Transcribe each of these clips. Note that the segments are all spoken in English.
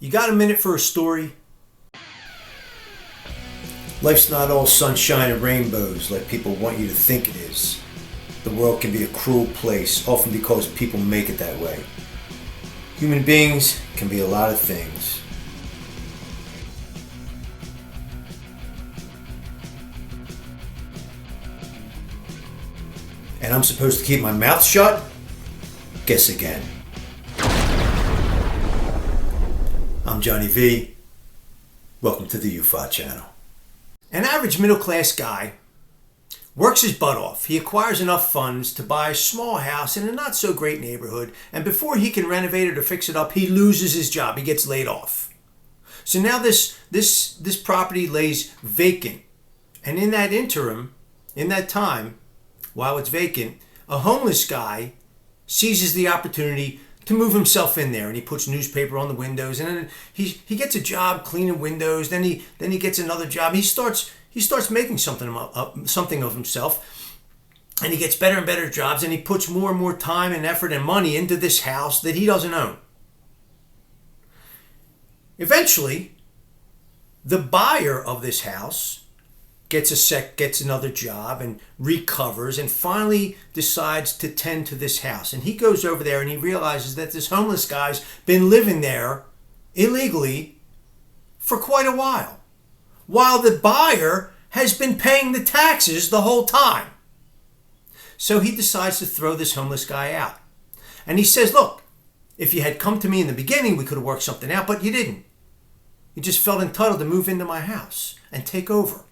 You got a minute for a story? Life's not all sunshine and rainbows like people want you to think it is. The world can be a cruel place, often because people make it that way. Human beings can be a lot of things. And I'm supposed to keep my mouth shut? Guess again. I'm Johnny V. Welcome to the youfa channel. An average middle-class guy works his butt off. He acquires enough funds to buy a small house in a not-so-great neighborhood, and before he can renovate it or fix it up, he loses his job. He gets laid off. So now this property lays vacant. And in that interim, in that time, while it's vacant, a homeless guy seizes the opportunity to move himself in there, and he puts newspaper on the windows, and then he gets a job cleaning windows. Then he gets another job. He starts making something of himself, and he gets better and better jobs, and he puts more and more time and effort and money into this house that he doesn't own. Eventually, the buyer of this house gets another job and recovers and finally decides to tend to this house. And he goes over there and he realizes that this homeless guy's been living there illegally for quite a while the buyer has been paying the taxes the whole time. So he decides to throw this homeless guy out. And he says, look, if you had come to me in the beginning, we could have worked something out, but you didn't. You just felt entitled to move into my house and take over.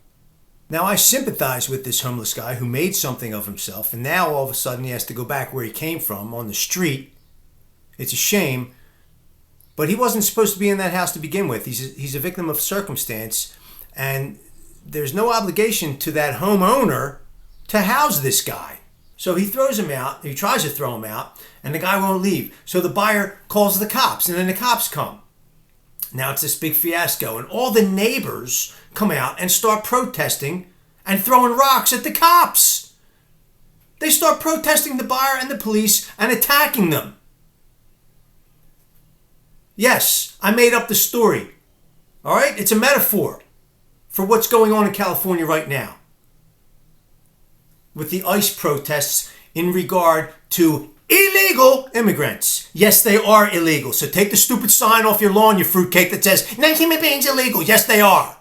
Now, I sympathize with this homeless guy who made something of himself, and now all of a sudden he has to go back where he came from, on the street. It's a shame, but he wasn't supposed to be in that house to begin with. He's a victim of circumstance, and there's no obligation to that homeowner to house this guy. So he throws him out, he tries to throw him out, and the guy won't leave. So the buyer calls the cops, and then the cops come. Now it's this big fiasco, and all the neighbors come out and start protesting and throwing rocks at the cops. They start protesting the buyer and the police and attacking them. Yes, I made up the story. All right? It's a metaphor for what's going on in California right now with the ICE protests in regard to illegal immigrants. Yes, they are illegal. So take the stupid sign off your lawn, you fruitcake, that says, no human beings illegal. Yes, they are.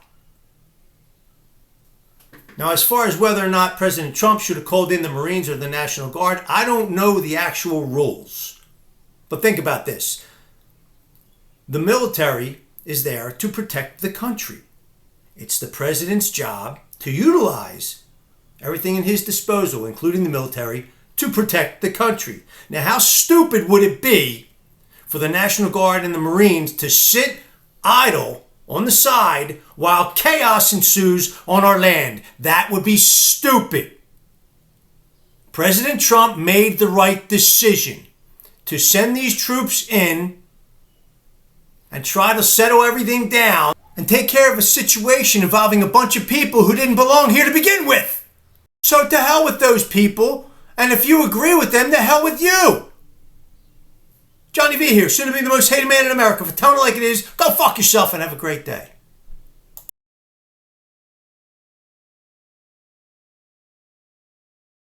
Now, as far as whether or not President Trump should have called in the Marines or the National Guard, I don't know the actual rules. But think about this. The military is there to protect the country. It's the president's job to utilize everything in his disposal, including the military, to protect the country. Now, how stupid would it be for the National Guard and the Marines to sit idle on the side while chaos ensues on our land? That would be stupid. President Trump made the right decision to send these troops in and try to settle everything down and take care of a situation involving a bunch of people who didn't belong here to begin with. So to hell with those people. And if you agree with them, the hell with you. Johnny V here, soon to be the most hated man in America. For telling it like it is, go fuck yourself and have a great day.